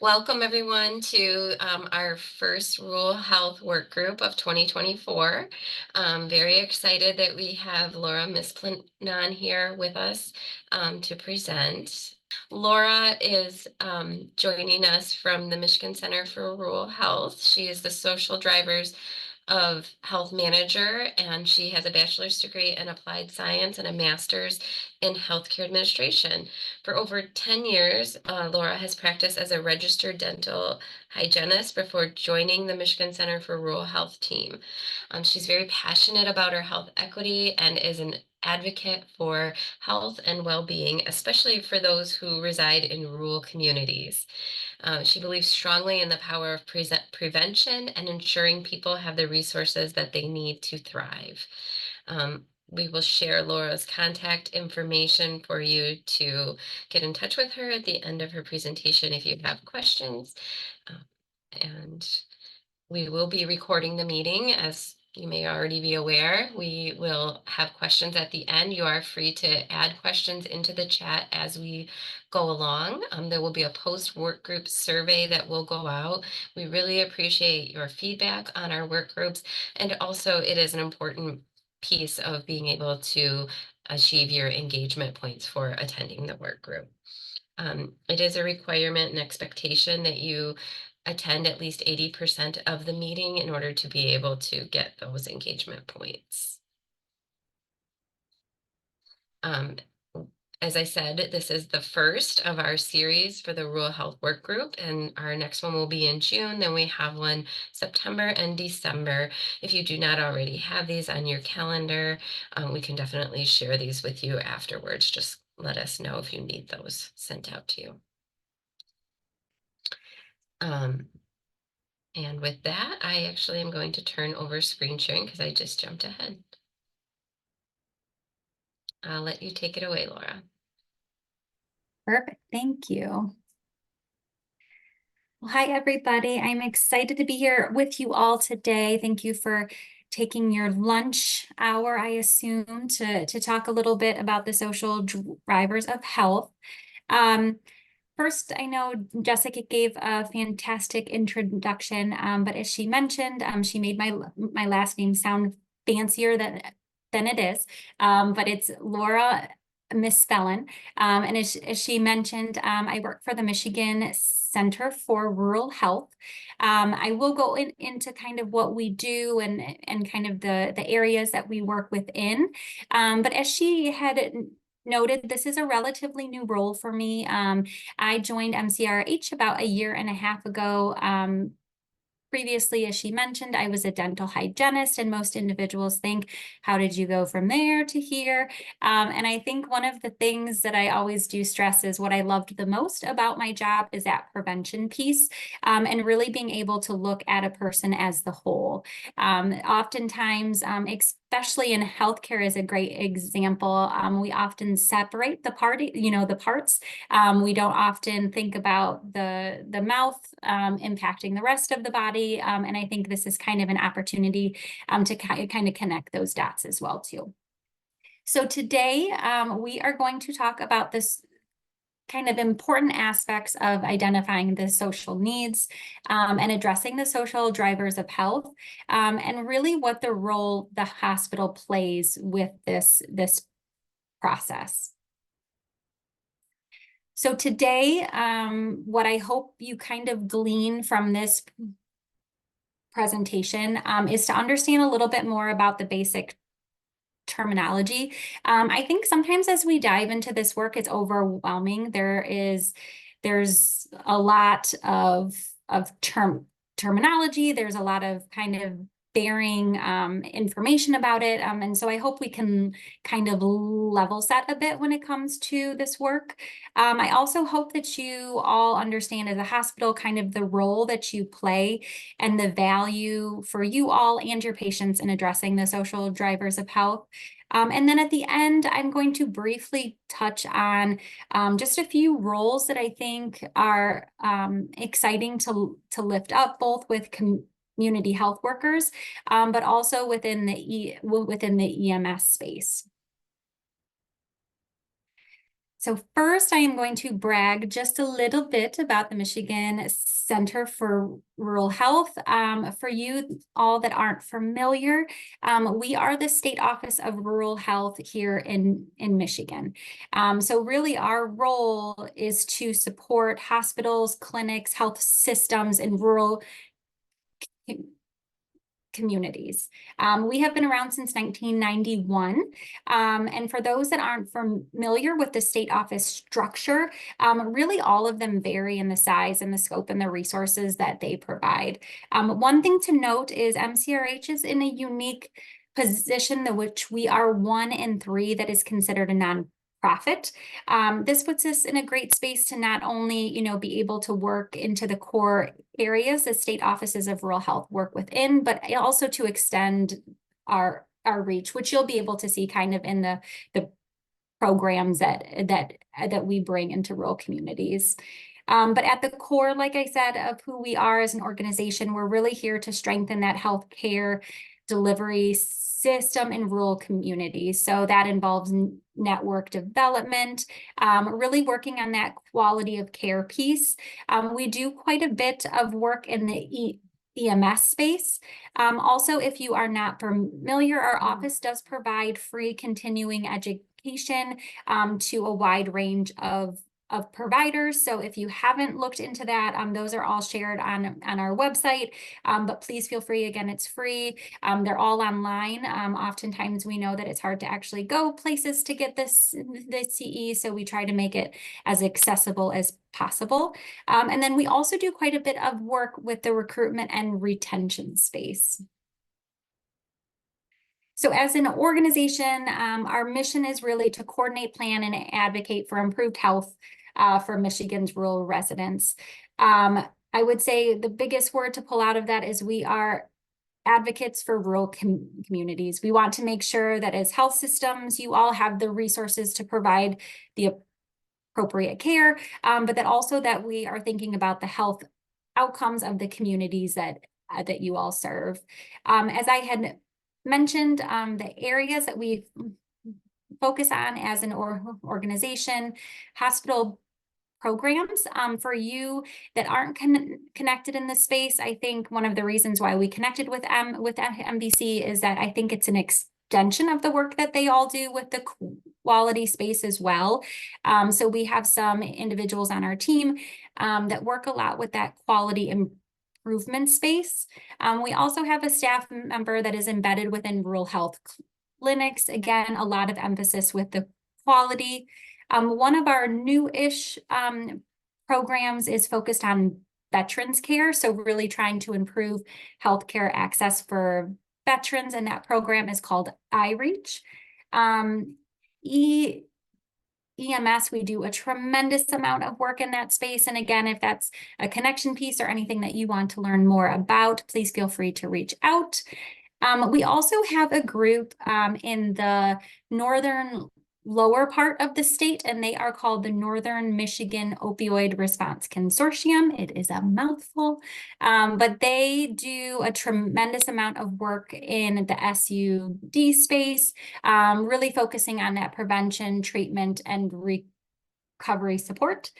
Welcome everyone to our first Rural Health Workgroup of 2024. Very excited that we have Laura Mispelon here with us to present. Laura is joining us from the Michigan Center for Rural Health. She is the social drivers of health manager, and she has a bachelor's degree in applied science and a master's in healthcare administration. For over 10 years, Laura has practiced as a registered dental hygienist before joining the Michigan Center for Rural Health team. She's very passionate about her health equity and is an advocate for health and well-being, especially for those who reside in rural communities. She believes strongly in the power of prevention and ensuring people have the resources that they need to thrive. We will share Laura's contact information for you to get in touch with her at the end of her presentation if you have questions. And we will be recording the meeting. As you may already be aware, we will have questions at the end. You are free to add questions into the chat as we go along. There will be a post-work group survey that will go out. We really appreciate your feedback on our work groups. And also it is an important piece of being able to achieve your engagement points for attending the work group. It is a requirement and expectation that you attend at least 80% of the meeting in order to be able to get those engagement points. As I said, this is the first of our series for the Rural Health Work Group, and our next one will be in June. Then we have one September and December. If you do not already have these on your calendar, we can definitely share these with you afterwards. Just let us know if you need those sent out to you. And with that, I actually am going to turn over screen sharing because I just jumped ahead. I'll let you take it away, Laura. Perfect, thank you. Well, hi, everybody. I'm excited to be here with you all today. Thank you for taking your lunch hour, I assume, to talk a little bit about the social drivers of health. First, I know Jessica gave a fantastic introduction, but as she mentioned, she made my last name sound fancier than it is, but it's Laura Mispelon. And as she mentioned, I work for the Michigan Center for Rural Health. I will go into kind of what we do and kind of the areas that we work within. But as she had noted, this is a relatively new role for me. I joined MCRH about a year and a half ago. Previously, as she mentioned, I was a dental hygienist, and most individuals think, how did you go from there to here? And I think one of the things that I always do stress is what I loved the most about my job is that prevention piece, and really being able to look at a person as the whole. Oftentimes, especially in healthcare is a great example. We often separate the parts. We don't often think about the mouth impacting the rest of the body. And I think this is kind of an opportunity to kind of connect those dots as well too. So today we are going to talk about this kind of important aspects of identifying the social needs and addressing the social drivers of health, and really what the role the hospital plays with this process. So today, what I hope you kind of glean from this presentation is to understand a little bit more about the basic terminology. I think sometimes as we dive into this work, it's overwhelming. There's a lot of terminology. There's a lot of kind of bearing information about it. And so I hope we can kind of level set a bit when it comes to this work. I also hope that you all understand as a hospital kind of the role that you play and the value for you all and your patients in addressing the social drivers of health. And then at the end, I'm going to briefly touch on just a few roles that I think are exciting to lift up, both with community health workers, but also within the EMS space. So first, I am going to brag just a little bit about the Michigan Center for Rural Health. For you all that aren't familiar, we are the state office of rural health here in Michigan. So really our role is to support hospitals, clinics, health systems in rural communities. We have been around since 1991. And for those that aren't familiar with the state office structure, really all of them vary in the size and the scope and the resources that they provide. One thing to note is MCRH is in a unique position in which we are 1 in 3 that is considered a nonprofit. This puts us in a great space to not only, be able to work into the core areas that state offices of rural health work within, but also to extend our reach, which you'll be able to see kind of in the programs that we bring into rural communities. But at the core, like I said, of who we are as an organization, we're really here to strengthen that healthcare delivery system in rural communities. So that involves network development, really working on that quality of care piece. We do quite a bit of work in the EMS space. Also, if you are not familiar, our office does provide free continuing education to a wide range of providers. So if you haven't looked into that, those are all shared on our website. But please feel free. Again, it's free. They're all online. Oftentimes we know that it's hard to actually go places to get the CE, so we try to make it as accessible as possible. And then we also do quite a bit of work with the recruitment and retention space. So as an organization, our mission is really to coordinate, plan, and advocate for improved health for Michigan's rural residents. I would say the biggest word to pull out of that is we are advocates for rural communities. We want to make sure that as health systems, you all have the resources to provide the appropriate care, but that also that we are thinking about the health outcomes of the communities that you all serve. As I had mentioned, the areas that we focus on as an organization, hospital programs. For you that aren't connected in this space, I think one of the reasons why we connected with MVC is that I think it's an extension of the work that they all do with the quality space as well. So we have some individuals on our team that work a lot with that quality improvement space. We also have a staff member that is embedded within rural health clinics. Again, a lot of emphasis with the quality. One of our new-ish programs is focused on veterans care, so really trying to improve healthcare access for veterans, and that program is called iReach. EMS, we do a tremendous amount of work in that space. And again, if that's a connection piece or anything that you want to learn more about, please feel free to reach out. We also have a group in the northern lower part of the state, and they are called the Northern Michigan Opioid Response Consortium. It is a mouthful, but they do a tremendous amount of work in the SUD space, really focusing on that prevention, treatment, and recovery support.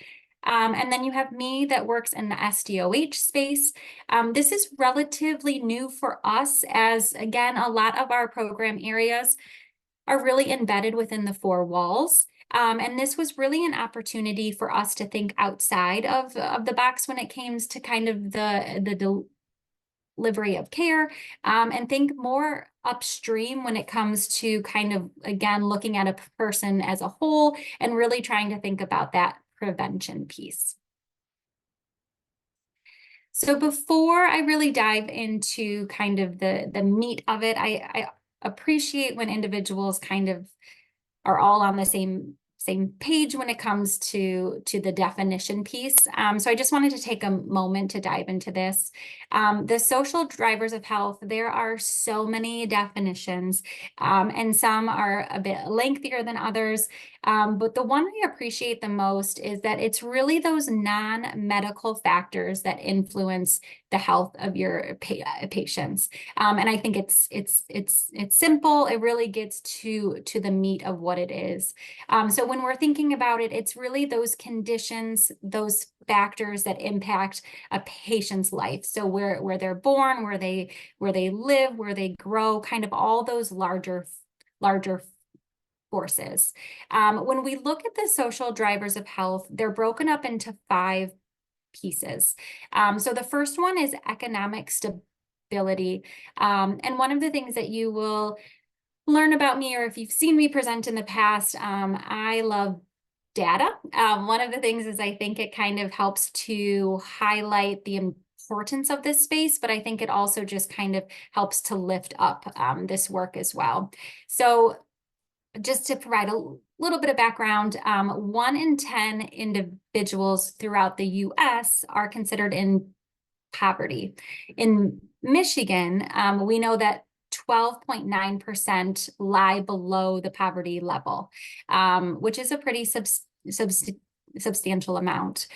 And then you have me that works in the SDOH space. This is relatively new for us, as again, a lot of our program areas are really embedded within the 4 walls. And this was really an opportunity for us to think outside of the box when it came to kind of the delivery of care, and think more upstream when it comes to kind of, again, looking at a person as a whole and really trying to think about that prevention piece. So before I really dive into kind of the meat of it, I appreciate when individuals kind of are all on the same page when it comes to the definition piece. So I just wanted to take a moment to dive into this. The social drivers of health, there are so many definitions, and some are a bit lengthier than others. But the one I appreciate the most is that it's really those non-medical factors that influence the health of your patients. And I think it's simple. It really gets to the meat of what it is. So when we're thinking about it, it's really those conditions, those factors that impact a patient's life. So where they're born, where they live, where they grow, kind of all those larger forces. When we look at the social drivers of health, they're broken up into 5 pieces. So the first one is economic stability. And one of the things that you will learn about me, or if you've seen me present in the past, I love data. One of the things is I think it kind of helps to highlight the importance of this space, but I think it also just kind of helps to lift up this work as well. So just to provide a little bit of background, 1 in 10 individuals throughout the US are considered in poverty. In Michigan, we know that 12.9% lie below the poverty level, which is a pretty substantial amount.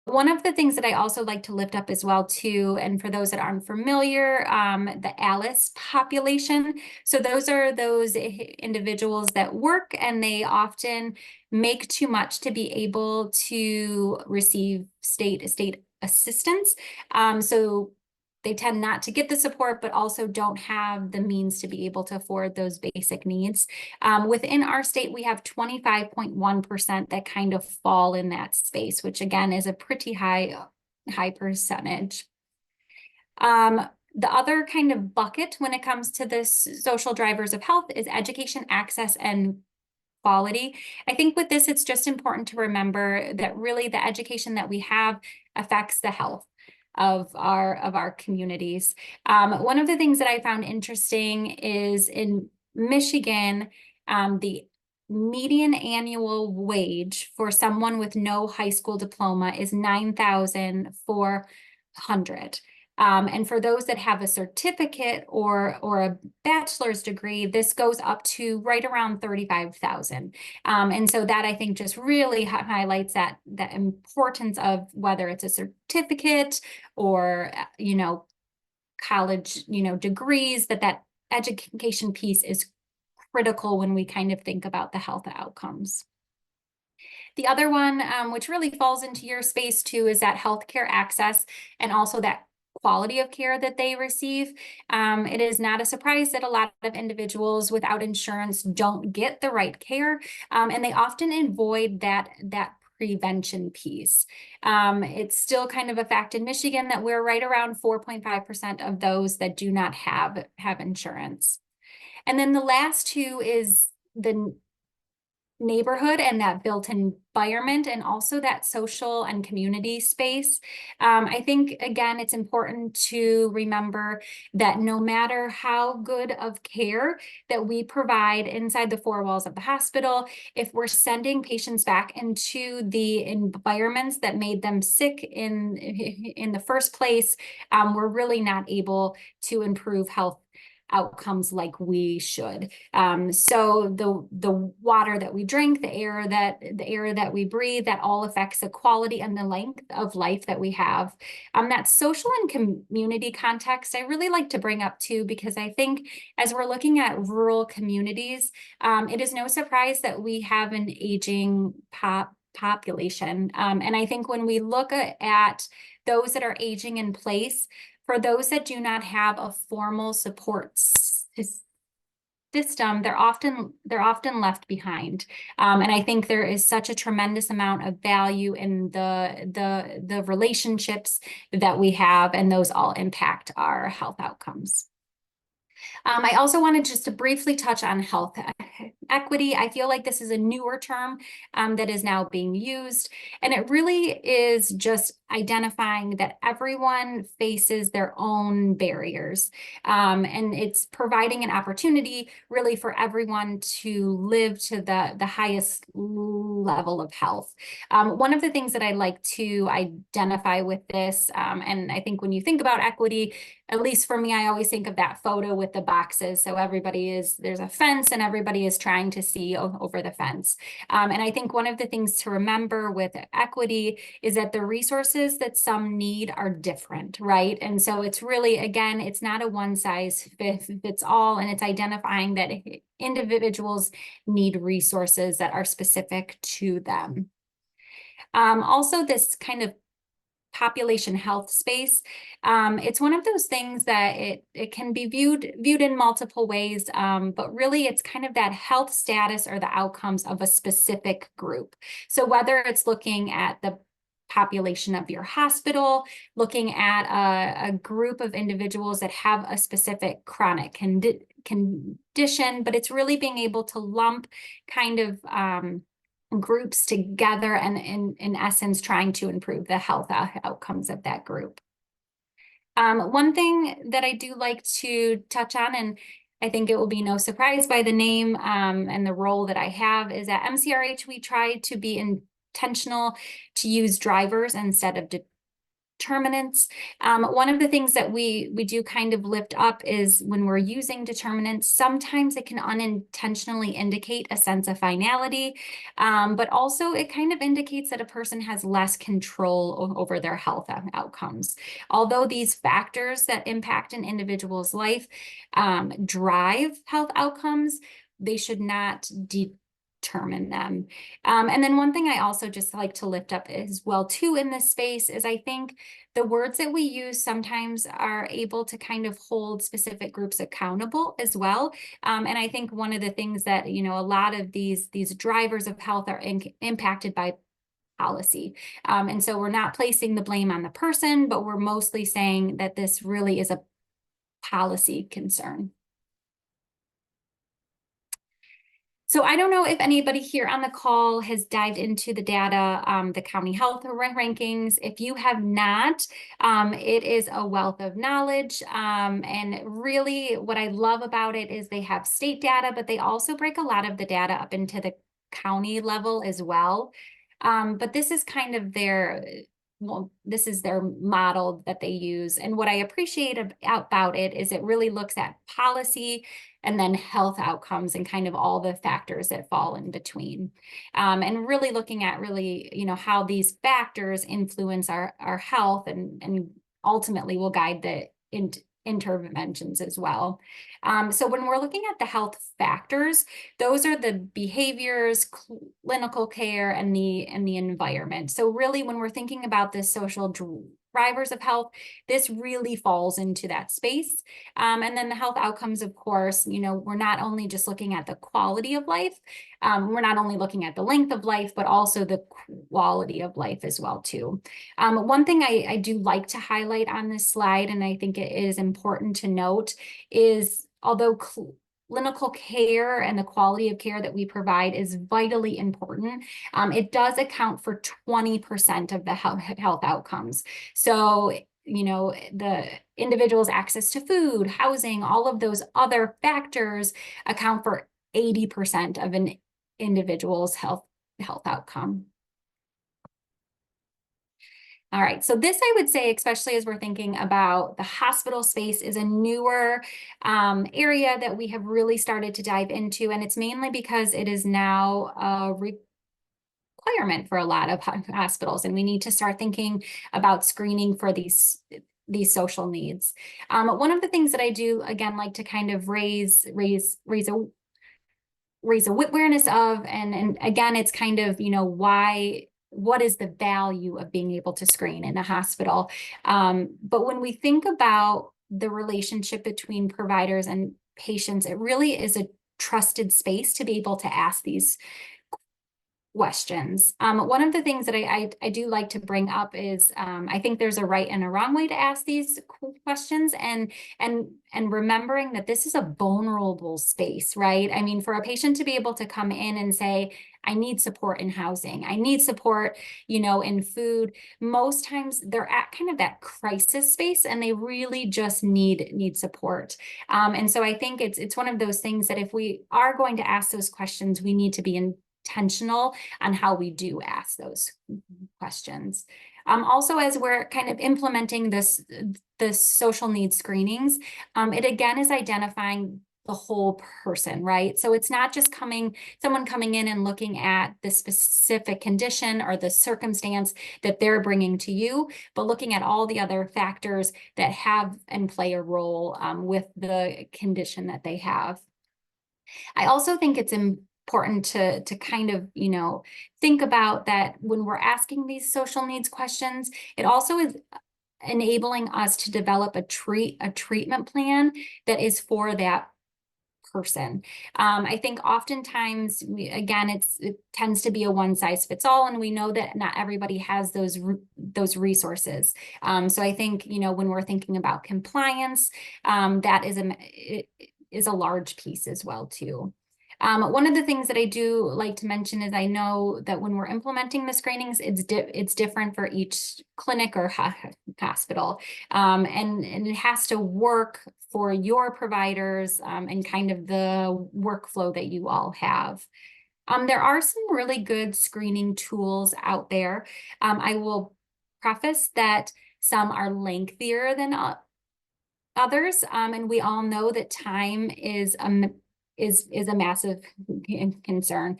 One of the things that I also like to lift up as well too, and for those that aren't familiar, the ALICE population. So those are those individuals that work and they often make too much to be able to receive state assistance. So they tend not to get the support, but also don't have the means to be able to afford those basic needs. Within our state, we have 25.1% that kind of fall in that space, which again is a pretty high percentage. The other kind of bucket when it comes to this social drivers of health is education, access, and quality. I think with this, it's just important to remember that really the education that we have affects the health of our communities. One of the things that I found interesting is in Michigan, the median annual wage for someone with no high school diploma is $9,400. And for those that have a certificate or a bachelor's degree, this goes up to right around 35,000. And so that I think just really highlights that importance of whether it's a certificate or, college, degrees, that education piece is critical when we kind of think about the health outcomes. The other one, which really falls into your space too, is that healthcare access and also that quality of care that they receive. It is not a surprise that a lot of individuals without insurance don't get the right care, and they often avoid that prevention piece. It's still kind of a fact in Michigan that we're right around 4.5% of those that do not have insurance. And then the last 2 is the neighborhood and that built environment and also that social and community space. I think, again, it's important to remember that no matter how good of care that we provide inside the 4 walls of the hospital, if we're sending patients back into the environments that made them sick in the first place, we're really not able to improve health outcomes like we should. So the water that we drink, the air that we breathe, that all affects the quality and the length of life that we have. That social and community context, I really like to bring up too, because I think as we're looking at rural communities, it is no surprise that we have an aging population. And I think when we look at those that are aging in place, for those that do not have a formal support system, they're often left behind. And I think there is such a tremendous amount of value in the relationships that we have, and those all impact our health outcomes. I also wanted just to briefly touch on health equity. I feel like this is a newer term that is now being used, and it really is just identifying that everyone faces their own barriers, and it's providing an opportunity really for everyone to live to the highest level of health. One of the things that I like to identify with this, and I think when you think about equity, at least for me, I always think of that photo with the boxes. So there's a fence and everybody is trying to see over the fence. And I think one of the things to remember with equity is that the resources resources that some need are different, right? And so it's really, again, it's not a one size fits all, and it's identifying that individuals need resources that are specific to them. Also, this kind of population health space. It's one of those things that it can be viewed in multiple ways, but really it's kind of that health status or the outcomes of a specific group. So whether it's looking at the population of your hospital, looking at a group of individuals that have a specific chronic condition, but it's really being able to lump kind of groups together and in essence trying to improve the health outcomes of that group. One thing that I do like to touch on, and I think it will be no surprise by the name and the role that I have, is at MCRH we try to be intentional to use drivers instead of determinants. One of the things that we do kind of lift up is when we're using determinants, sometimes it can unintentionally indicate a sense of finality, but also it kind of indicates that a person has less control over their health outcomes. Although these factors that impact an individual's life drive health outcomes, they should not determine them. And then one thing I also just like to lift up as well too in this space is I think the words that we use sometimes are able to kind of hold specific groups accountable as well. And I think one of the things that, you know, a lot of these drivers of health are impacted by policy. And so we're not placing the blame on the person, but we're mostly saying that this really is a policy concern. So I don't know if anybody here on the call has dived into the data, the county health rankings. If you have not, it is a wealth of knowledge. And really what I love about it is they have state data, but they also break a lot of the data up into the county level as well. But this is kind of their, well, this is their model that they use. And what I appreciate about it is it really looks at policy and then health outcomes and kind of all the factors that fall in between. And really looking at really, you know, how these factors influence our health and ultimately will guide the interventions as well. So when we're looking at the health factors, those are the behaviors, clinical care, and the environment. So really, when we're thinking about this social drivers of health, this really falls into that space. And then the health outcomes, of course, you know, we're not only just looking at the quality of life, we're not only looking at the length of life, but also the quality of life as well, too. One thing I do like to highlight on this slide, and I think it is important to note, is although clinical care and the quality of care that we provide is vitally important, it does account for 20% of the health outcomes. So, you know, the individual's access to food, housing, all of those other factors account for 80% of an individual's health outcome. All right, so this I would say, especially as we're thinking about the hospital space, is a newer area that we have really started to dive into, and it's mainly because it is now a requirement for a lot of hospitals, and we need to start thinking about screening for these social needs. One of the things that I do, again, like to kind of raise awareness of, and again, it's kind of, you know, what is the value of being able to screen in a hospital? But when we think about the relationship between providers and patients, it really is a trusted space to be able to ask these questions. One of the things that I do like to bring up is I think there's a right and a wrong way to ask these questions, and remembering that this is a vulnerable space, right? I mean, for a patient to be able to come in and say, I need support in housing, I need support, you know, in food, most times they're at kind of that crisis space and they really just need support. And so I think it's one of those things that if we are going to ask those questions, we need to be intentional on how we do ask those questions. Also, as we're kind of implementing the social needs screenings, it again is identifying the whole person, right? So it's not just someone coming in and looking at the specific condition or the circumstance that they're bringing to you, but looking at all the other factors that have and play a role with the condition that they have. I also think it's important to kind of, think about that when we're asking these social needs questions, it also is enabling us to develop a treatment plan that is for that person. I think oftentimes, again, it tends to be a one size fits all, and we know that not everybody has those resources. So I think, when we're thinking about compliance, that is a large piece as well too. One of the things that I do like to mention is I know that when we're implementing the screenings, it's different for each clinic or hospital, and it has to work for your providers and kind of the workflow that you all have. There are some really good screening tools out there. I will preface that some are lengthier than others, and we all know that time is a massive concern.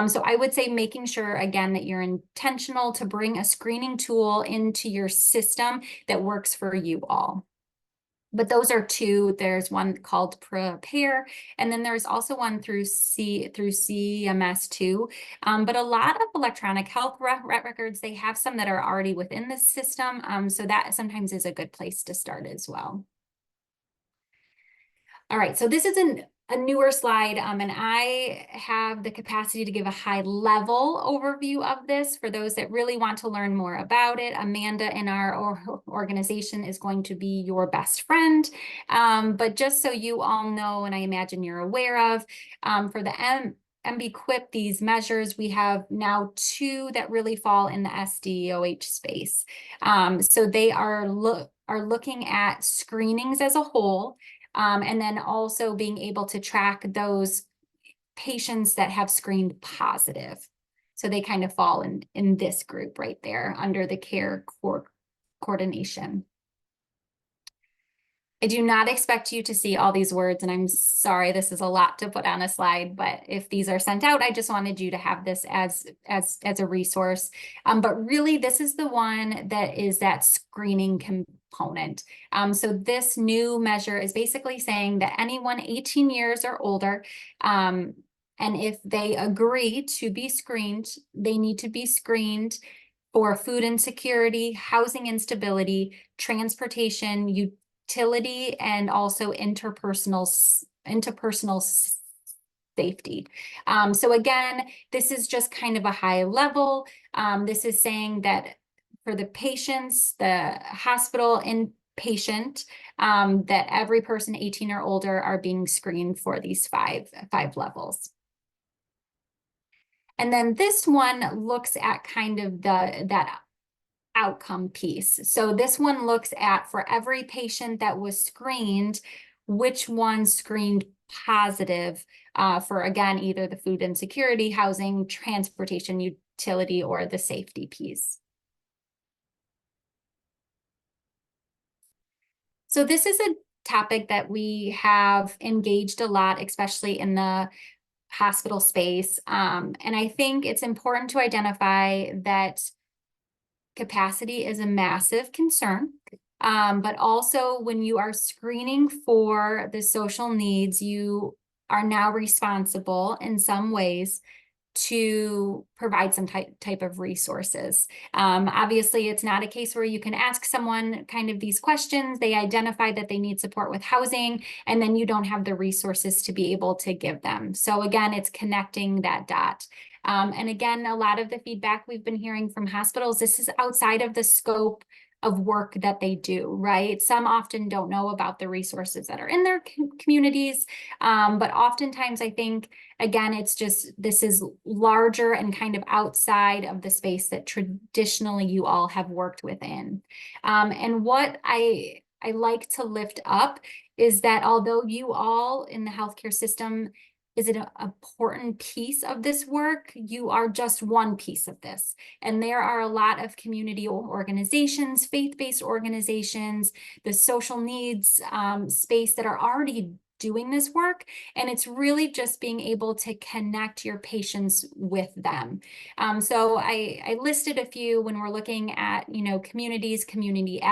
So I would say making sure, again, that you're intentional to bring a screening tool into your system that works for you all. But those are two. There's one called Prepare, and then there's also one through CMS too. But a lot of electronic health records, they have some that are already within the system. So that sometimes is a good place to start as well. All right, so this is a newer slide, and I have the capacity to give a high level overview of this for those that really want to learn more about it. Amanda in our organization is going to be your best friend, but just so you all know, and I imagine you're aware of, for the MBQIP, these measures, we have now two that really fall in the SDOH space. So they are looking at screenings as a whole, and then also being able to track those patients that have screened positive. So they kind of fall in this group right there under the care coordination. I do not expect you to see all these words, and I'm sorry, this is a lot to put on a slide, but if these are sent out, I just wanted you to have this as a resource. But really, this is the one that is that screening component. So this new measure is basically saying that anyone 18 years or older, and if they agree to be screened, they need to be screened for food insecurity, housing instability, transportation, utility, and also interpersonal safety. So again, this is just kind of a high level. This is saying that for the patients, the hospital inpatient, that every person 18 or older are being screened for these five levels. And then this one looks at kind of that outcome piece. So this one looks at, for every patient that was screened, which one screened positive for, again, either the food insecurity, housing, transportation, utility, or the safety piece. So this is a topic that we have engaged a lot, especially in the hospital space. And I think it's important to identify that capacity is a massive concern, but also when you are screening for the social needs, you are now responsible in some ways to provide some type of resources. Obviously, it's not a case where you can ask someone kind of these questions, they identify that they need support with housing, and then you don't have the resources to be able to give them. So again, it's connecting that dot. And again, a lot of the feedback we've been hearing from hospitals, this is outside of the scope of work that they do, right? Some often don't know about the resources that are in their communities, but oftentimes I think, again, it's just, this is larger and kind of outside of the space that traditionally you all have worked within. And what I like to lift up is that although you all in the healthcare system is an important piece of this work, you are just one piece of this. And there are a lot of community organizations, faith-based organizations, the social needs space that are already doing this work, and it's really just being able to connect your patients with them. So I listed a few when we're looking at, communities, community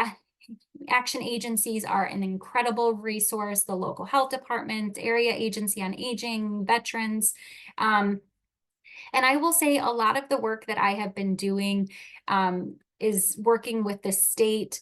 action agencies are an incredible resource, the local health department, area agency on aging, veterans. And I will say a lot of the work that I have been doing is working with the state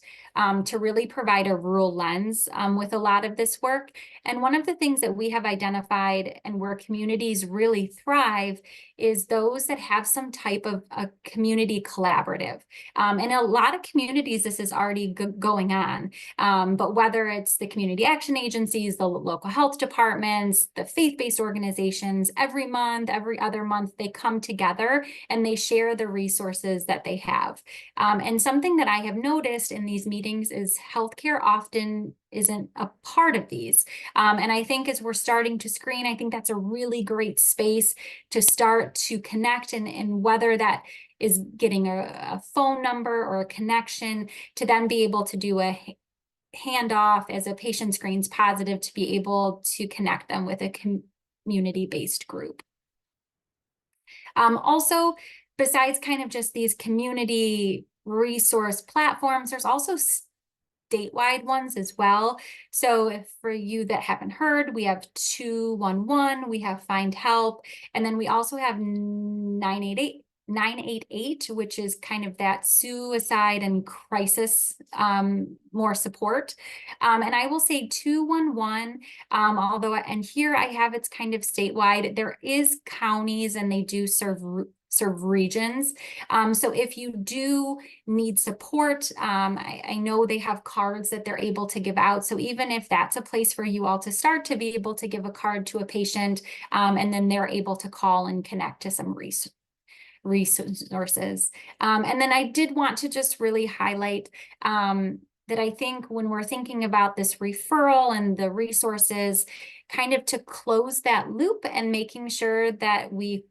to really provide a rural lens with a lot of this work. And one of the things that we have identified and where communities really thrive is those that have some type of a community collaborative. In a lot of communities, this is already going on. But whether it's the community action agencies, the local health departments, the faith-based organizations, every month, every other month, they come together and they share the resources that they have. And something that I have noticed in these meetings is healthcare often isn't a part of these. And I think as we're starting to screen, I think that's a really great space to start to connect, and whether that is getting a phone number or a connection to then be able to do a handoff as a patient screens positive to be able to connect them with a community-based group. Also, besides kind of just these community resource platforms, there's also statewide ones as well. So if for you that haven't heard, we have 211, we have Find Help, and then we also have 988, which is kind of that suicide and crisis more support. And I will say 211, although, and here I have it's kind of statewide, there is counties and they do serve regions. So if you do need support, I know they have cards that they're able to give out. So even if that's a place for you all to start to be able to give a card to a patient, and then they're able to call and connect to some resources. And then I did want to just really highlight that I think when we're thinking about this referral and the resources, kind of to close that loop and making sure that we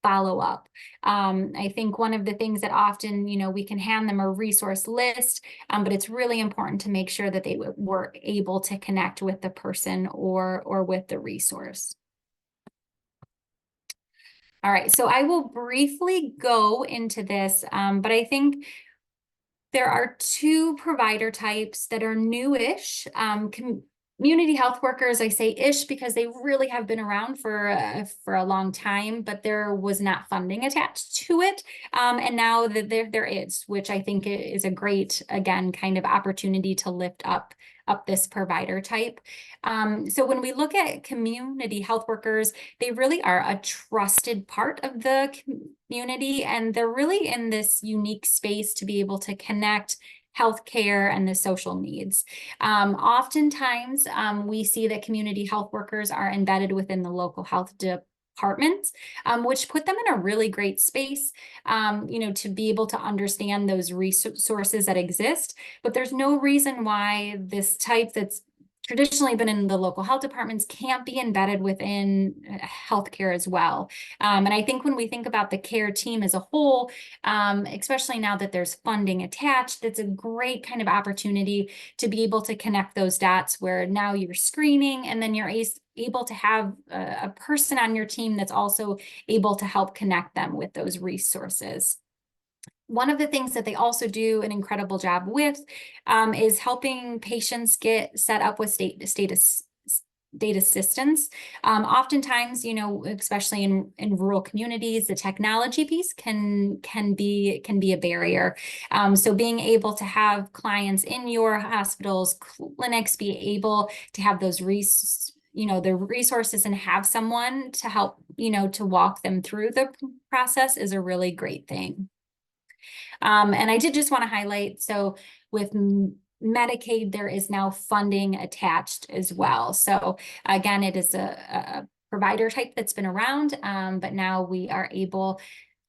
follow up. I think one of the things that often, we can hand them a resource list, but it's really important to make sure that they were able to connect with the person or with the resource. All right, so I will briefly go into this, but I think there are two provider types that are newish. Community health workers, I say ish because they really have been around for a long time, but there was not funding attached to it. And now that there is, which I think is a great, again, kind of opportunity to lift up this provider type. So when we look at community health workers, they really are a trusted part of the community, and they're really in this unique space to be able to connect healthcare and the social needs. Oftentimes, we see that community health workers are embedded within the local health departments, which put them in a really great space, to be able to understand those resources that exist. But there's no reason why this type that's traditionally been in the local health departments can't be embedded within healthcare as well. And I think when we think about the care team as a whole, especially now that there's funding attached, it's a great kind of opportunity to be able to connect those dots where now you're screening and then you're able to have a person on your team that's also able to help connect them with those resources. One of the things that they also do an incredible job with is helping patients get set up with state assistance. Oftentimes, especially in rural communities, the technology piece can be a barrier. So being able to have clients in your hospitals, clinics, be able to have those the resources and have someone to help, to walk them through the process is a really great thing. And I did just want to highlight, so with Medicaid, there is now funding attached as well. So again, it is a provider type that's been around, but now we are able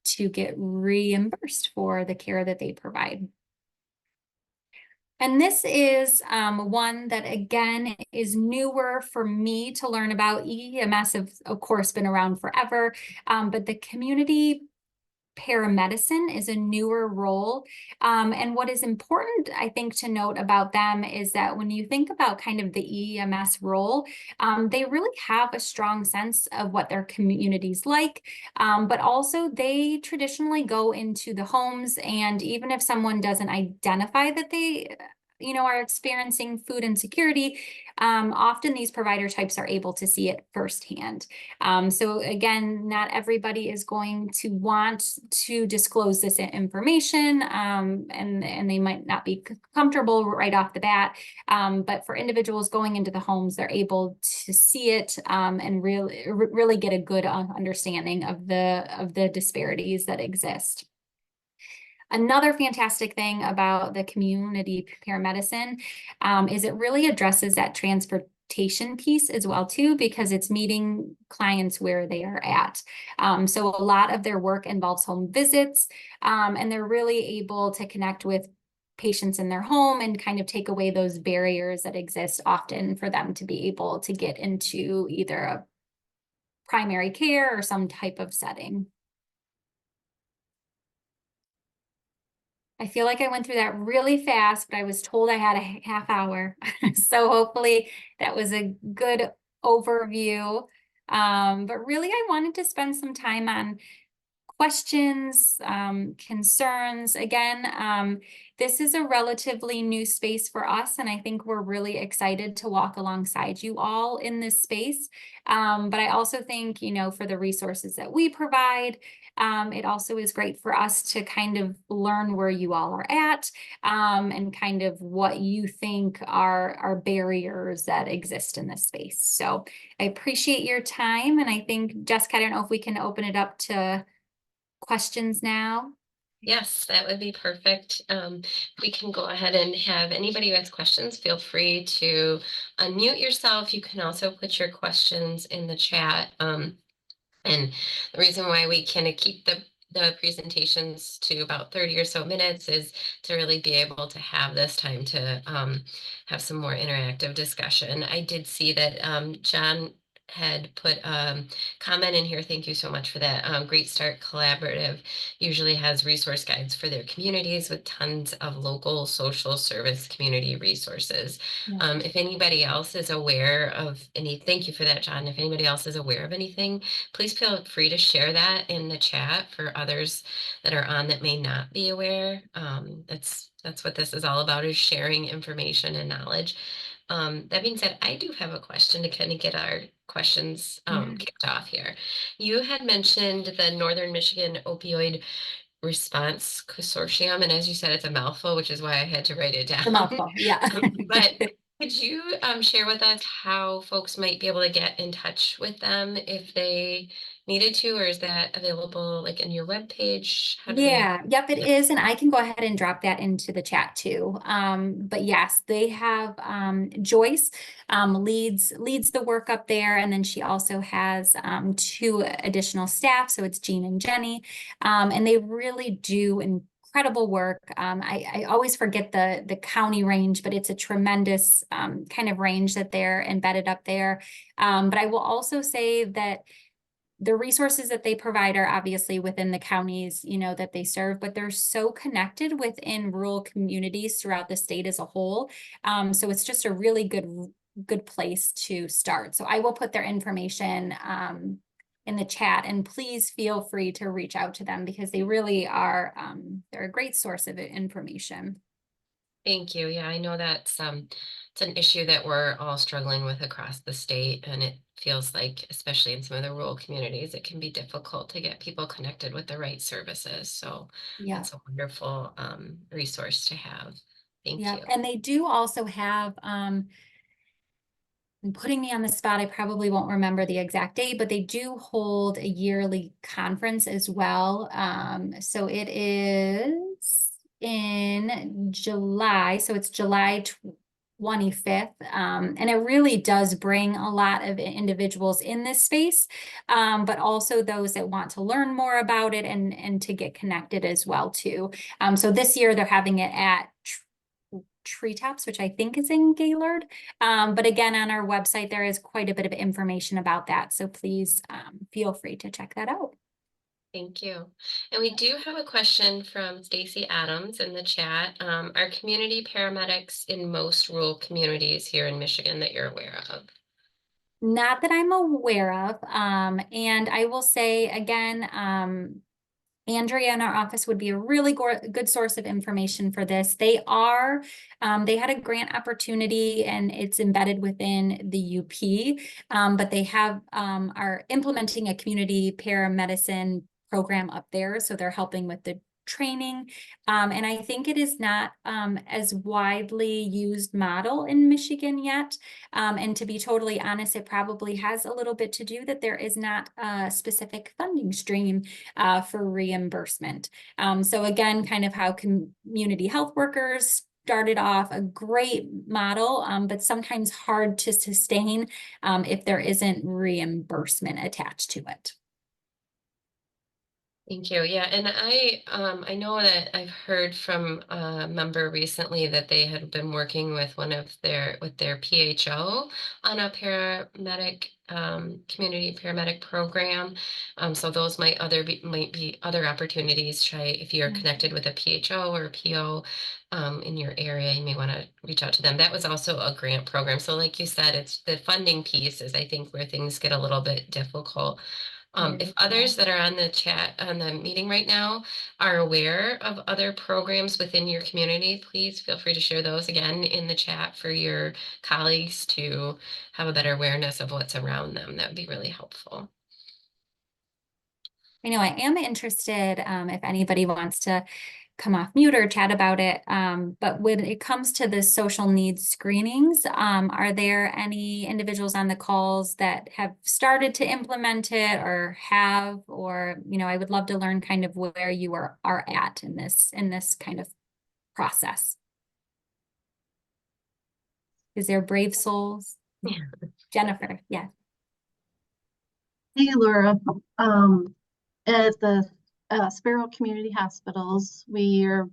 to get reimbursed for the care that they provide. And this is one that, again, is newer for me to learn about. EMS have, of course, been around forever, but the community paramedicine is a newer role. And what is important, I think, to note about them is that when you think about kind of the EMS role, they really have a strong sense of what their community's like, but also they traditionally go into the homes, and even if someone doesn't identify that they are experiencing food insecurity, often these provider types are able to see it firsthand. So again, not everybody is going to want to disclose this information, and they might not be comfortable right off the bat. But for individuals going into the homes, they're able to see it, and really get a good understanding of the disparities that exist. Another fantastic thing about the community paramedicine is it really addresses that transportation piece as well too, because it's meeting clients where they are at. So a lot of their work involves home visits, and they're really able to connect with patients in their home and kind of take away those barriers that exist often for them to be able to get into either a primary care or some type of setting. I feel like I went through that really fast, but I was told I had a half hour. So hopefully that was a good overview. But really, I wanted to spend some time on questions, concerns. Again, this is a relatively new space for us, and I think we're really excited to walk alongside you all in this space. But I also think, for the resources that we provide, it also is great for us to kind of learn where you all are at, and kind of what you think are barriers that exist in this space. So I appreciate your time, and I think, Jessica, I don't know if we can open it up to questions now. Yes, that would be perfect. We can go ahead and have anybody who has questions, feel free to unmute yourself. You can also put your questions in the chat. And the reason why we kind of keep the presentations to about 30 or so minutes is to really be able to have this time to have some more interactive discussion. I did see that John had put comment in here. Thank you so much for that. Great Start Collaborative usually has resource guides for their communities with tons of local social service community resources. Yeah. If anybody else is aware of thank you for that, John. If anybody else is aware of anything, please feel free to share that in the chat for others that are on that may not be aware. That's what this is all about, is sharing information and knowledge. That being said, I do have a question to kind of get our questions kicked off here. You had mentioned the Northern Michigan Opioid Response Consortium, and as you said, it's a mouthful, which is why I had to write it The down. mouthful, yeah. But could you share with us how folks might be able to get in touch with them if they needed to, or is that available like in your webpage? How do they? Yeah, yep, it is. And I can go ahead and drop that into the chat too. But yes, they have Joyce leads the work up there. And then she also has two additional staff. So it's Jean and Jenny. And they really do incredible work. I always forget the county range, but it's a tremendous kind of range that they're embedded up there. But I will also say that the resources that they provide are obviously within the counties, that they serve, but they're so connected within rural communities throughout the state as a whole. So it's just a really good place to start. So I will put their information in the chat, and please feel free to reach out to them because they really are, they're a great source of information. Thank you. Yeah, I know that's it's an issue that we're all struggling with across the state, and it feels like, especially in some of the rural communities, it can be difficult to get people connected with the right services. So Yeah. that's a wonderful resource to have. Thank Yeah. you. And they do also have, and putting me on the spot, I probably won't remember the exact date, but they do hold a yearly conference as well. So it is in July. So it's July 25th. And it really does bring a lot of individuals in this space, but also those that want to learn more about it and to get connected as well too. So this year they're having it at Treetops, which I think is in Gaylord. But again, on our website, there is quite a bit of information about that. So please feel free to check that out. Thank you. And we do have a question from Stacy Adams in the chat. Are community paramedics in most rural communities here in Michigan that you're aware of? Not that I'm aware of. And I will say again, Andrea in our office would be a really good source of information for this. They had a grant opportunity and it's embedded within the UP, but they are implementing a community paramedicine program up there. So they're helping with the training. And I think it is not as widely used model in Michigan yet. And to be totally honest, it probably has a little bit to do that there is not a specific funding stream for reimbursement. So again, kind of how community health workers started off, a great model, but sometimes hard to sustain if there isn't reimbursement attached to it. Thank you. Yeah, and I know that I've heard from a member recently that they had been working with their PHO on a paramedic community paramedic program. So those might be other opportunities. Try if you're Yeah. connected with a PHO or a PO in your area, you may want to reach out to them. That was also a grant program. So like you said, it's the funding piece is I think where things get a little bit difficult. If others that are on the chat, on the meeting right now are aware of other programs within your community, please feel free to share those again in the chat for your colleagues to have a better awareness of what's around them. That would be really helpful. I know I am interested if anybody wants to come off mute or chat about it. But when it comes to the social needs screenings, are there any individuals on the calls that have started to implement it or have, or, I would love to learn kind of where you are at in this kind of process. Is there brave souls? Yeah. Jennifer, yeah. Hey, Laura. At the Sparrow Community Hospitals, we're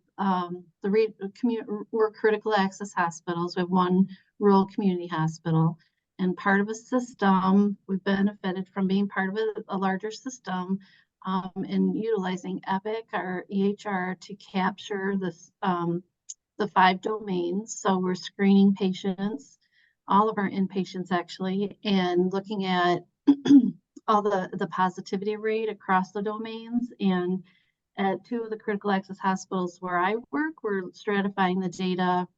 we're critical access hospitals. We have one rural community hospital, and part of a system. We've benefited from being part of a larger system, and utilizing Epic, our EHR, to capture this the 5 domains. So we're screening patients, all of our inpatients actually, and looking at all the positivity rate across the domains. And at 2 of the critical access hospitals where I work, we're stratifying the data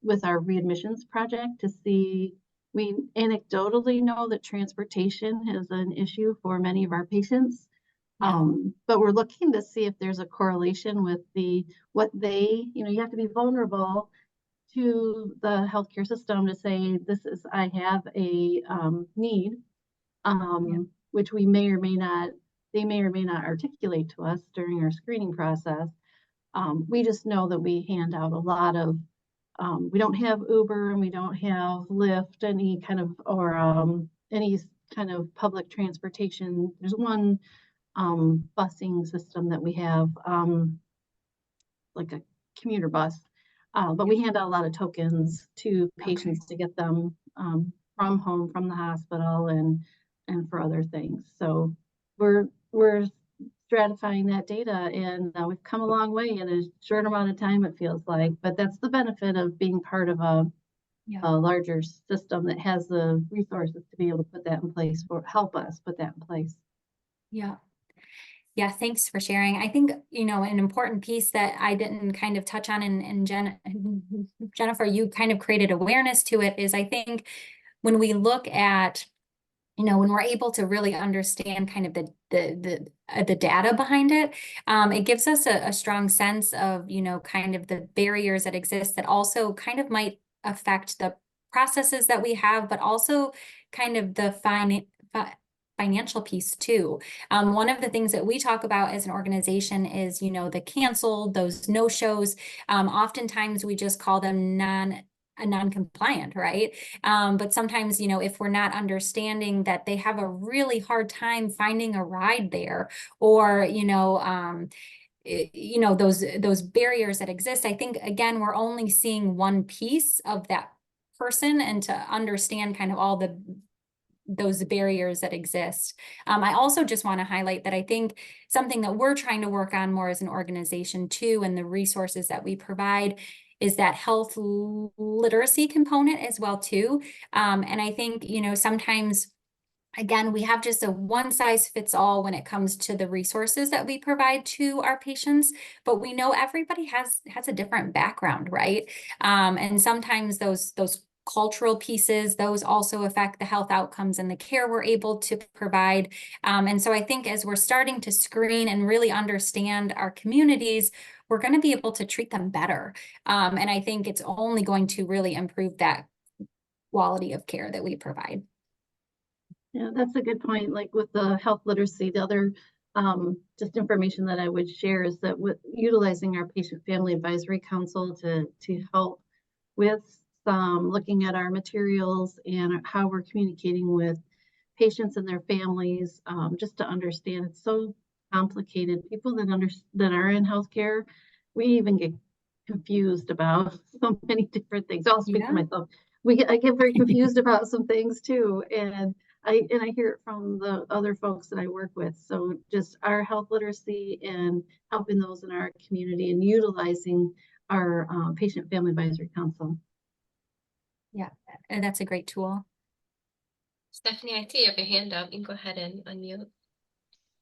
with our readmissions project to see. We anecdotally know that transportation is an issue for many of our patients. Yeah. But we're looking to see if there's a correlation with what they, you have to be vulnerable to the healthcare system to say, I have a need, which they may or may not articulate to us during our screening process. We just know that we hand out a lot of, we don't have Uber and we don't have Lyft, any kind of public transportation. There's one busing system that we have, like a commuter bus. But we hand out a lot of tokens to patients to get them from home, from the hospital, and for other things. So we're stratifying that data, and we've come a long way in a short amount of time, it feels like. But that's the benefit of being part of a larger system that has the resources to be able to put that in place, or help us put that in place. Yeah. Yeah, thanks for sharing. I think, an important piece that I didn't kind of touch on, and Jennifer, you kind of created awareness to it, is I think when we look at, when we're able to really understand kind of the data behind it, it gives us a strong sense of, kind of the barriers that exist that also kind of might affect the processes that we have, but also kind of the financial piece too. One of the things that we talk about as an organization is, the canceled, those no-shows. Oftentimes we just call them non-compliant, right? But sometimes, if we're not understanding that they have a really hard time finding a ride there, or, those barriers that exist, I think, again, we're only seeing one piece of that person, and to understand kind of all the those barriers that exist. I also just want to highlight that I think something that we're trying to work on more as an organization too, and the resources that we provide, is that health literacy component as well too. And I think, you know, sometimes, again, we have just a one size fits all when it comes to the resources that we provide to our patients, but we know everybody has a different background, right? And sometimes those cultural pieces, those also affect the health outcomes and the care we're able to provide. And so I think as we're starting to screen and really understand our communities, we're going to be able to treat them better. And I think it's only going to really improve that quality of care that we provide. Yeah, that's a good point. Like with the health literacy, the other just information that I would share is that with utilizing our patient family advisory council to help with some looking at our materials and how we're communicating with patients and their families, just to understand. It's so complicated. People that are in healthcare, we even get confused about so many different things. I'll speak for myself. I get very confused about some things too, and I hear it from the other folks that I work with. So just our health literacy and helping those in our community and utilizing our patient family advisory council. Yeah, that's a great tool. Stephanie, I see you have your hand up. You can go ahead and unmute.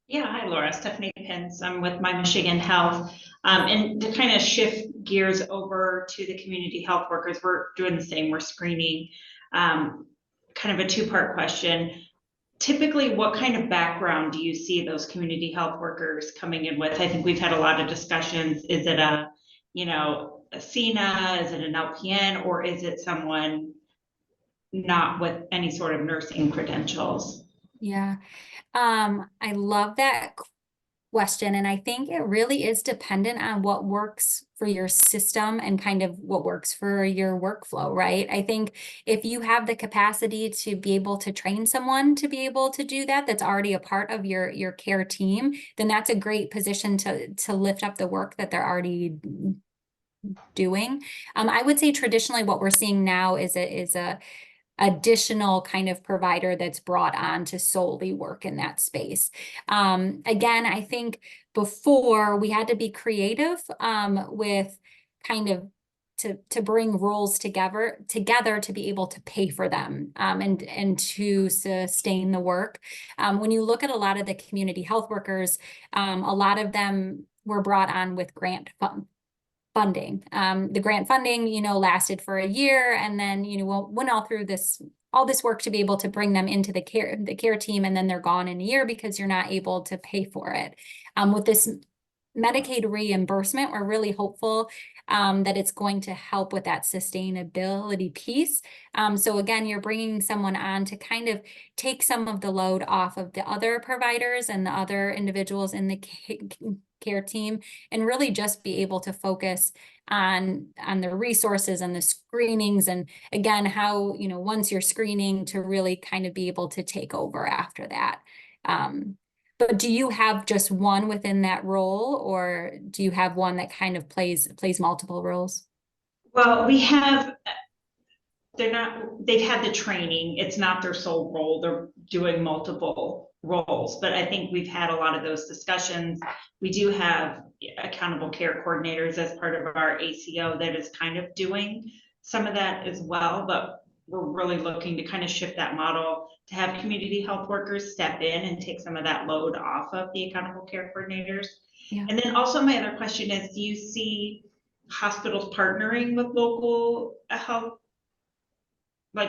Yeah, hi Laura, Stephanie Pence. I'm with My Michigan Health. And to kind of shift gears over to the community health workers, we're doing the same, we're screening. Kind of a two-part question. Typically, what kind of background do you see those community health workers coming in with? I think we've had a lot of discussions. Is it a CNA, is it an LPN, or is it someone not with any sort of nursing credentials? Yeah, I love that question. And I think it really is dependent on what works for your system and kind of what works for your workflow, right? I think if you have the capacity to be able to train someone to be able to do that, that's already a part of your care team, then that's a great position to lift up the work that they're already doing. I would say traditionally what we're seeing now is a additional kind of provider that's brought on to solely work in that space. Again, I think before we had to be creative with kind of to bring roles together to be able to pay for them and to sustain the work. When you look at a lot of the community health workers, a lot of them were brought on with grant funding. The grant funding, lasted for a year, and then, went all through all this work to be able to bring them into the care team, and then they're gone in a year because you're not able to pay for it. With this Medicaid reimbursement, we're really hopeful that it's going to help with that sustainability piece. So again, you're bringing someone on to kind of take some of the load off of the other providers and the other individuals in the care team, and really just be able to focus on the resources and the screenings, and again, how, once you're screening, to really kind of be able to take over after that. But do you have just one within that role, or do you have one that kind of plays multiple roles? Well, they've had the training. It's not their sole role. They're doing multiple roles, but I think we've had a lot of those discussions. We do have accountable care coordinators as part of our ACO that is kind of doing some of that as well, but we're really looking to kind of shift that model to have community health workers step in and take some of that load off of the accountable care coordinators. Yeah. And then also my other question is, do you see hospitals partnering with local health?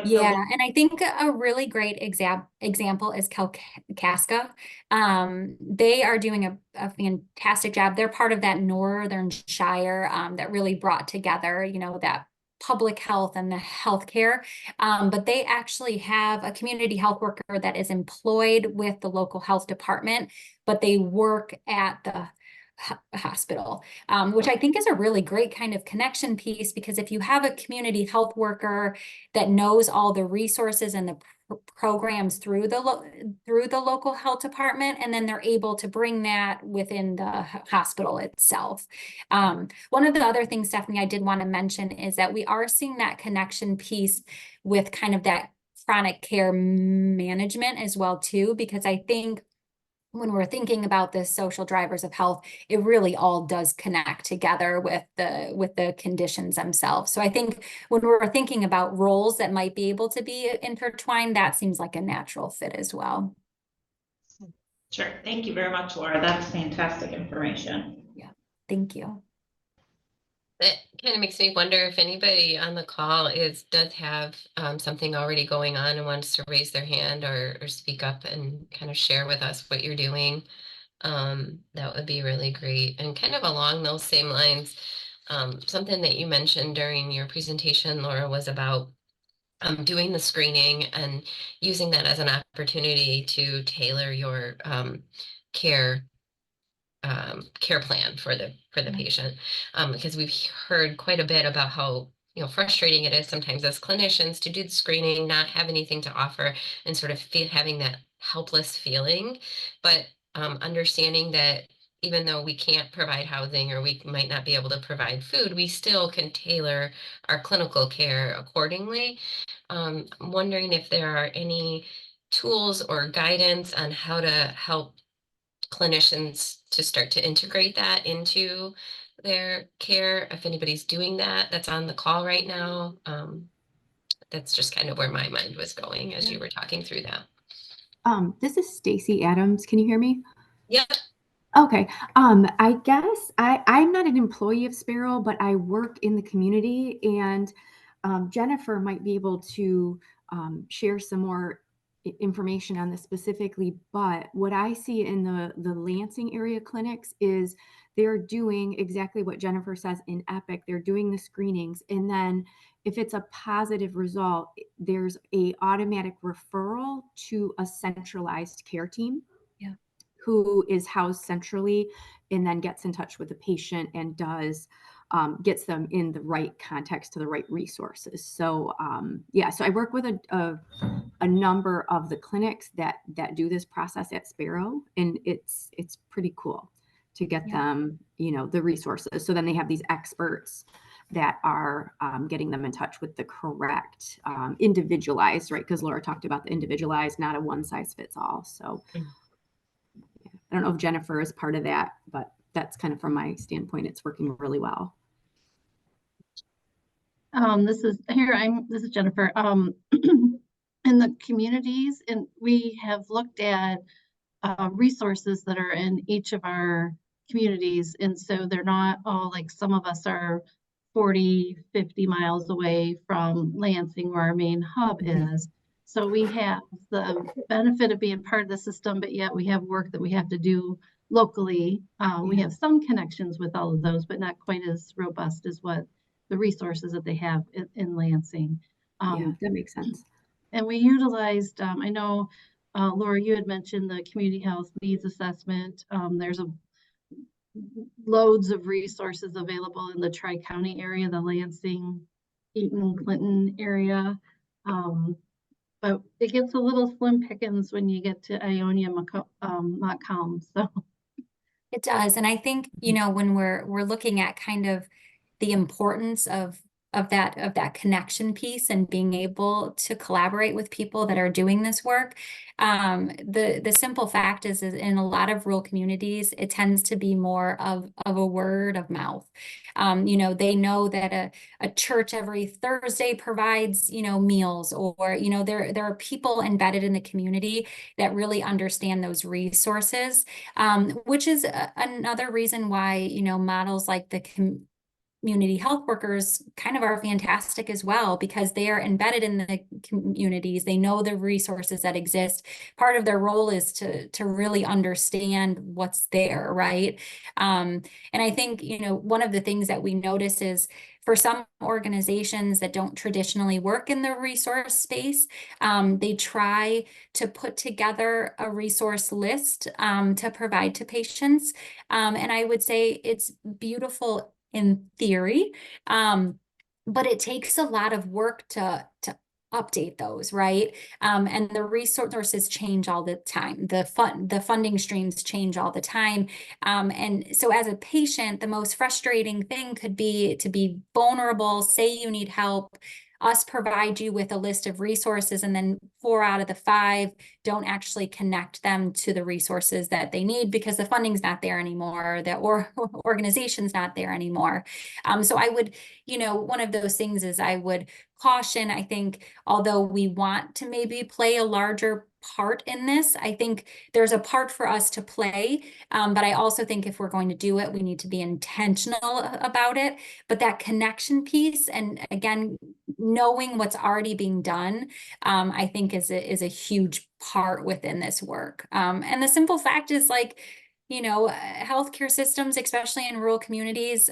Yeah, and I think a really great example is Kalkaska. They are doing a fantastic job. They're part of that Northern Shire that really brought together, that public health and the healthcare. But they actually have a community health worker that is employed with the local health department, but they work at the hospital, which I think is a really great kind of connection piece, because if you have a community health worker that knows all the resources and the programs through the local health department, and then they're able to bring that within the hospital itself. One of the other things, Stephanie, I did want to mention is that we are seeing that connection piece with kind of that chronic care management as well too, because I think when we're thinking about the social drivers of health, it really all does connect together with the conditions themselves. So I think when we're thinking about roles that might be able to be intertwined, that seems like a natural fit as well. Sure. Thank you very much, Laura. That's fantastic information. Yeah, thank you. That kind of makes me wonder if anybody on the call does have something already going on and wants to raise their hand or speak up and kind of share with us what you're doing. That would be really great. And kind of along those same lines, something that you mentioned during your presentation, Laura, was about doing the screening and using that as an opportunity to tailor your care care plan for the patient, because we've heard quite a bit about how frustrating it is sometimes as clinicians to do the screening, not have anything to offer, and sort of having that helpless feeling, but understanding that even though we can't provide housing or we might not be able to provide food, we still can tailor our clinical care accordingly. I'm wondering if there are any tools or guidance on how to help clinicians to start to integrate that into their care, if anybody's doing that that's on the call right now. That's just kind of where my mind was going as you were talking through that. This is Stacy Adams. Can you hear me? Yeah. Okay. I guess I'm not an employee of Sparrow, but I work in the community, and Jennifer might be able to share some more information on this specifically. But what I see in the Lansing area clinics is they're doing exactly what Jennifer says in Epic. They're doing the screenings, and then if it's a positive result, there's a automatic referral to a centralized care team who is housed centrally and then gets in touch with the patient and gets them in the right context to the right resources. So so I work with a number of the clinics that do this process at Sparrow, and it's pretty cool to get them, the resources. So then they have these experts that are getting them in touch with the correct individualized, right? Because Laura talked about the individualized, not a one size fits all. So I don't know if Jennifer is part of that, but that's kind of from my standpoint, it's working really well. This is Jennifer. In the communities, and we have looked at resources that are in each of our communities. And so they're not all like, some of us are 40, 50 miles away from Lansing, where our main hub is. So we have the benefit of being part of the system, but yet we have work that we have to do locally. We have some connections with all of those, but not quite as robust as what the resources that they have in Lansing. Yeah, that makes sense. And we utilized, I know, Laura, you had mentioned the community health needs assessment. There's loads of resources available in the Tri-County area, the Lansing, Eaton, Clinton area. But it gets a little slim pickings when you get to Ionia, Montcalm. So it does. And I think, when we're looking at kind of the importance of that connection piece and being able to collaborate with people that are doing this work. The simple fact is in a lot of rural communities, it tends to be more of a word of mouth. They know that a church every Thursday provides, meals, or, there are people embedded in the community that really understand those resources, which is another reason why, models like the community health workers kind of are fantastic as well, because they are embedded in the communities. They know the resources that exist. Part of their role is to really understand what's there, right? And I think, one of the things that we notice is for some organizations that don't traditionally work in the resource space, they try to put together a resource list to provide to patients. And I would say it's beautiful in theory, but it takes a lot of work to update those, right? And the resources change all the time. The funding streams change all the time. And so as a patient, the most frustrating thing could be to be vulnerable, say you need help, us provide you with a list of resources, and then 4 out of the 5 don't actually connect them to the resources that they need because the funding's not there anymore, the organization's not there anymore. So I would, one of those things is I would caution. I think although we want to maybe play a larger part in this, I think there's a part for us to play. But I also think if we're going to do it, we need to be intentional about it. But that connection piece, and again, knowing what's already being done, I think is a huge part within this work. And the simple fact is, like, healthcare systems, especially in rural communities,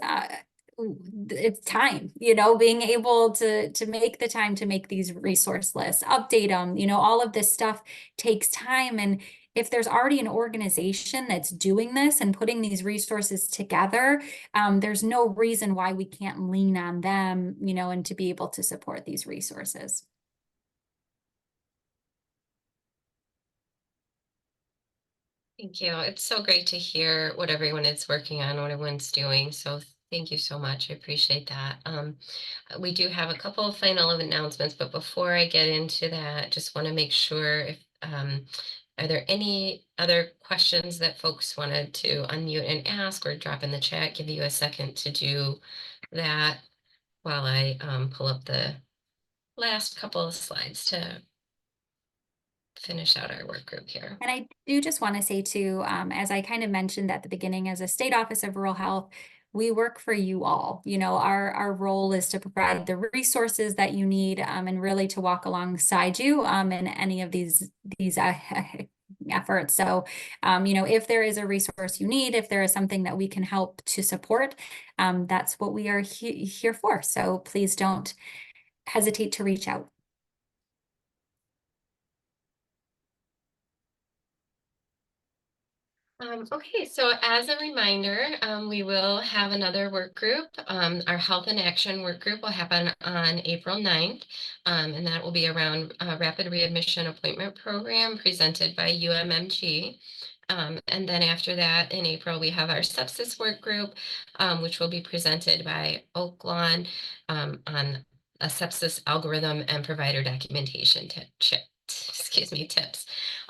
it's time, being able to make the time to make these resource lists, update them, all of this stuff takes time. And if there's already an organization that's doing this and putting these resources together, there's no reason why we can't lean on them, and to be able to support these resources. Thank you. It's so great to hear what everyone is working on, what everyone's doing. So thank you so much. I appreciate that. We do have a couple of final announcements, but before I get into that, just want to make sure if are there any other questions that folks wanted to unmute and ask or drop in the chat? Give you a second to do that while I pull up the last couple of slides to finish out our work group here. And I do just want to say too, as I kind of mentioned at the beginning, as a state office of rural health, we work for you all. Our role is to provide the resources that you need, and really to walk alongside you in any of these efforts. So, if there is a resource you need, if there is something that we can help to support, that's what we are here for. So please don't hesitate to reach out. Okay, so as a reminder, we will have another work group. Our Health in Action work group will happen on April 9th, and that will be around a rapid readmission appointment program presented by UMMG. And then after that, in April, we have our sepsis work group, which will be presented by Oak Lawn on a sepsis algorithm and provider documentation tips.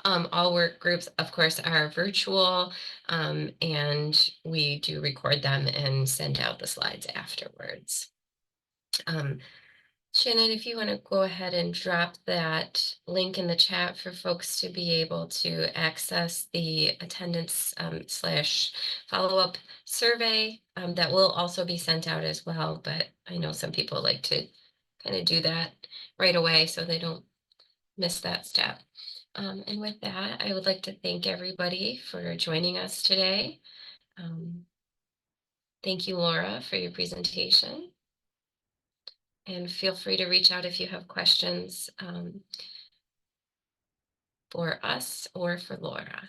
All work groups, of course, are virtual, and we do record them and send out the slides afterwards. Shannon, if you want to go ahead and drop that link in the chat for folks to be able to access the attendance / follow-up survey, that will also be sent out as well, but I know some people like to kind of do that right away so they don't miss that step. And with that, I would like to thank everybody for joining us today. Thank you, Laura, for your presentation. And feel free to reach out if you have questions for us or for Laura.